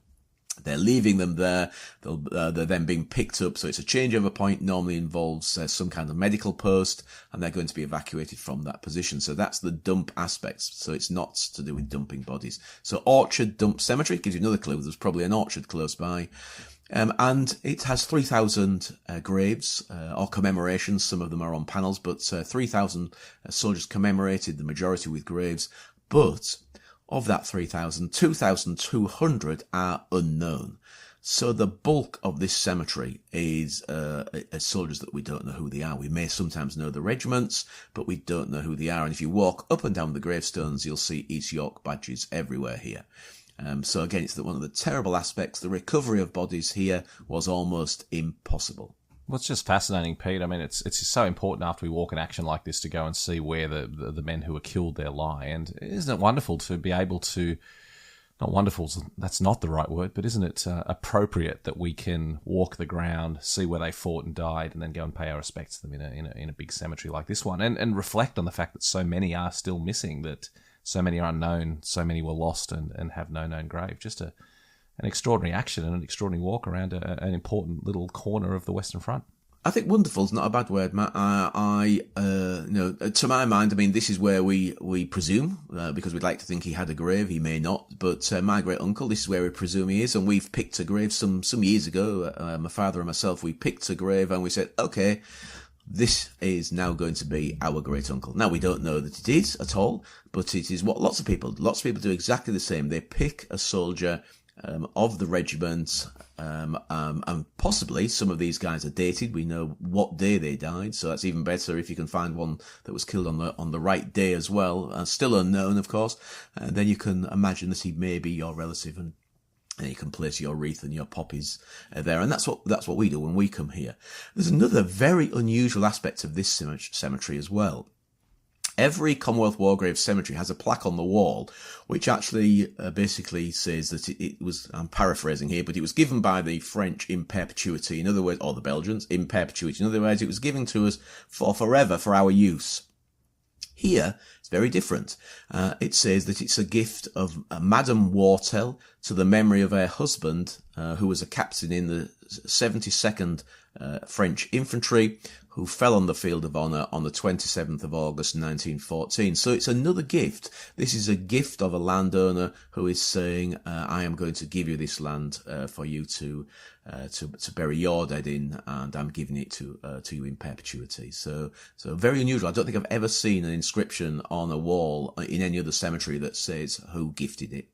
They're leaving them there. They're then being picked up. So it's a changeover point. Normally involves some kind of medical post, and they're going to be evacuated from that position. So that's the dump aspect. So it's not to do with dumping bodies. So Orchard Dump Cemetery gives you another clue. There's probably an orchard close by. And it has 3,000 graves or commemorations. Some of them are on panels, but 3,000 soldiers commemorated, the majority with graves. But of that 3,000, 2,200 are unknown. So the bulk of this cemetery is soldiers that we don't know who they are. We may sometimes know the regiments, but we don't know who they are. And if you walk up and down the gravestones, you'll see East York badges everywhere here. So again, it's one of the terrible aspects. The recovery of bodies here was almost impossible. Well, it's just fascinating, Pete. I mean, it's so important after we walk an action like this to go and see where the men who were killed there lie. And isn't it wonderful to be able to, not wonderful, that's not the right word, but isn't it appropriate that we can walk the ground, see where they fought and died, and then go and pay our respects to them in a big cemetery like this one, and reflect on the fact that so many are still missing, that so many are unknown, so many were lost and have no known grave. Just an extraordinary action and an extraordinary walk around an important little corner of the Western Front. I think wonderful is not a bad word, Matt. To my mind, I mean, this is where we presume, because we'd like to think he had a grave. He may not, but my great uncle, this is where we presume he is, and we've picked a grave some years ago. My father and myself, we picked a grave, and we said, okay, this is now going to be our great uncle. Now, we don't know that it is at all, but it is what lots of people do exactly the same. They pick a soldier of the regiment, and possibly some of these guys are dated. We know what day they died, so that's even better if you can find one that was killed on the right day as well. Still unknown, of course. Then you can imagine that he may be your relative, and you can place your wreath and your poppies there, and that's what we do when we come here. There's another very unusual aspect of this cemetery as well. Every Commonwealth War Graves cemetery has a plaque on the wall, which actually basically says that it was, I'm paraphrasing here, but it was given by the French in perpetuity, in other words, or the Belgians in perpetuity. In other words, it was given to us for forever, for our use. Here, It's very different. It says that it's a gift of Madame Wartel to the memory of her husband, who was a captain in the 72nd French Infantry, who fell on the field of honour on the 27th of August 1914. So it's another gift. This is a gift of a landowner who is saying, I am going to give you this land for you to bury your dead in, and I'm giving it to you in perpetuity. So very unusual. I don't think I've ever seen an inscription on a wall in any other cemetery that says who gifted it.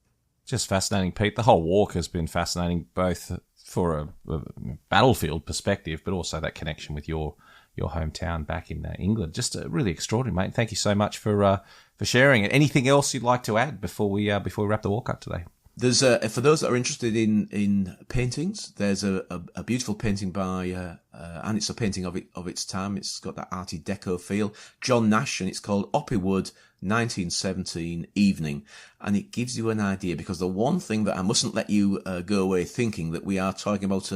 Just fascinating, Pete. The whole walk has been fascinating, both for a battlefield perspective, but also that connection with your hometown back in England. Just really extraordinary, mate. Thank you so much for sharing it. Anything else you'd like to add before we wrap the walk up today? There's for those that are interested in paintings, there's a beautiful painting by and it's a painting of its time. It's got that arty deco feel. John Nash, and it's called Oppy Wood, 1917 Evening, and it gives you an idea, because the one thing that I mustn't let you go away thinking that we are talking about,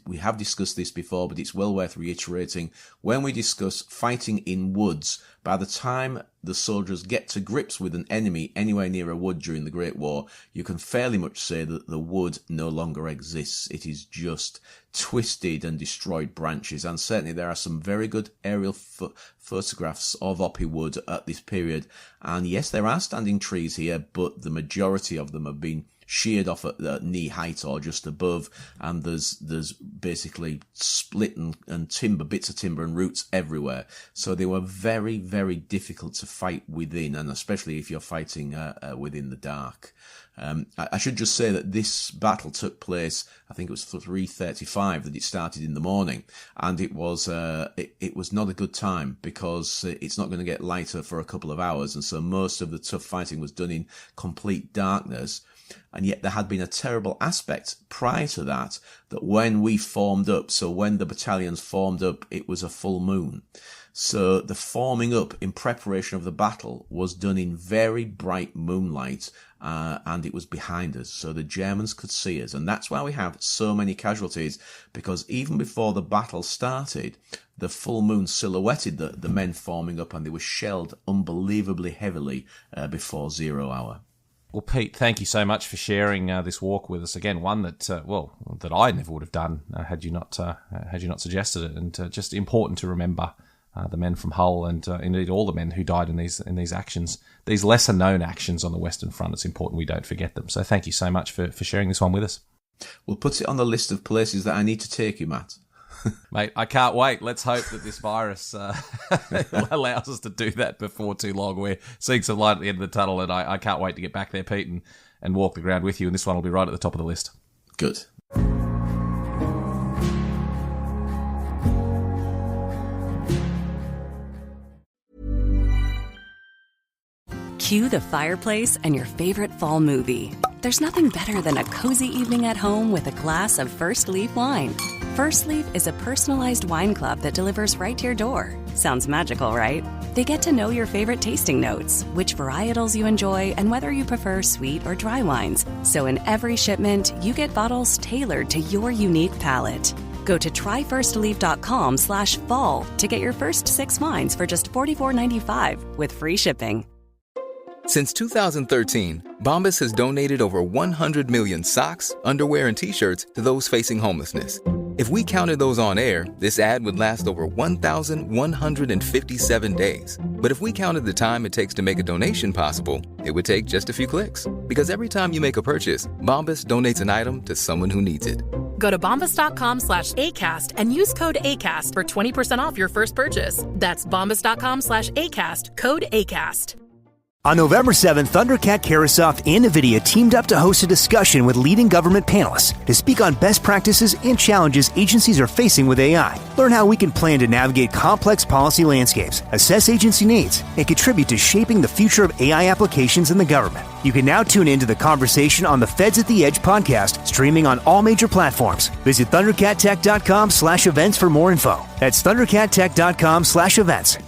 we have discussed this before, but it's well worth reiterating. When we discuss fighting in woods, by the time the soldiers get to grips with an enemy anywhere near a wood during the Great War, you can fairly much say that the wood no longer exists. It is just twisted and destroyed branches, and certainly there are some very good aerial photographs of Oppy Wood at this period. And yes, there are standing trees here, but the majority of them have been sheared off at knee height or just above, and there's basically split and timber, bits of timber and roots everywhere. So they were very, very difficult to fight within, and especially if you're fighting within the dark. I should just say that this battle took place, I think it was 3:35 that it started in the morning, and it was not a good time, because it's not going to get lighter for a couple of hours, and so most of the tough fighting was done in complete darkness. And yet there had been a terrible aspect prior to that when we formed up, so when the battalions formed up, it was a full moon. So the forming up in preparation of the battle was done in very bright moonlight, and it was behind us, so the Germans could see us. And that's why we have so many casualties, because even before the battle started, the full moon silhouetted the men forming up, and they were shelled unbelievably heavily before 0 hour. Well, Pete, thank you so much for sharing this walk with us. Again, one that that I never would have done had you not suggested it, and just important to remember the men from Hull, and indeed all the men who died in these actions, these lesser known actions on the Western Front. It's important we don't forget them. So thank you so much for sharing this one with us. We'll put it on the list of places that I need to take you, Matt. Mate, I can't wait. Let's hope that this virus allows us to do that before too long. We're seeing some light at the end of the tunnel, and I can't wait to get back there, Pete, and walk the ground with you. And this one will be right at the top of the list. Good. Cue the fireplace and your favorite fall movie. There's nothing better than a cozy evening at home with a glass of First Leaf wine. First Leaf is a personalized wine club that delivers right to your door. Sounds magical, right? They get to know your favorite tasting notes, which varietals you enjoy, and whether you prefer sweet or dry wines. So in every shipment, you get bottles tailored to your unique palate. Go to tryfirstleaf.com/fall to get your first 6 wines for just $44.95 with free shipping. Since 2013, Bombas has donated over 100 million socks, underwear, and T-shirts to those facing homelessness. If we counted those on air, this ad would last over 1,157 days. But if we counted the time it takes to make a donation possible, it would take just a few clicks. Because every time you make a purchase, Bombas donates an item to someone who needs it. Go to bombas.com/ACAST and use code ACAST for 20% off your first purchase. That's bombas.com/ACAST, code ACAST. On November 7th, Thundercat, Karasoft, and NVIDIA teamed up to host a discussion with leading government panelists to speak on best practices and challenges agencies are facing with AI. Learn how we can plan to navigate complex policy landscapes, assess agency needs, and contribute to shaping the future of AI applications in the government. You can now tune into the conversation on the Feds at the Edge podcast, streaming on all major platforms. Visit thundercattech.com/events for more info. That's thundercattech.com/events.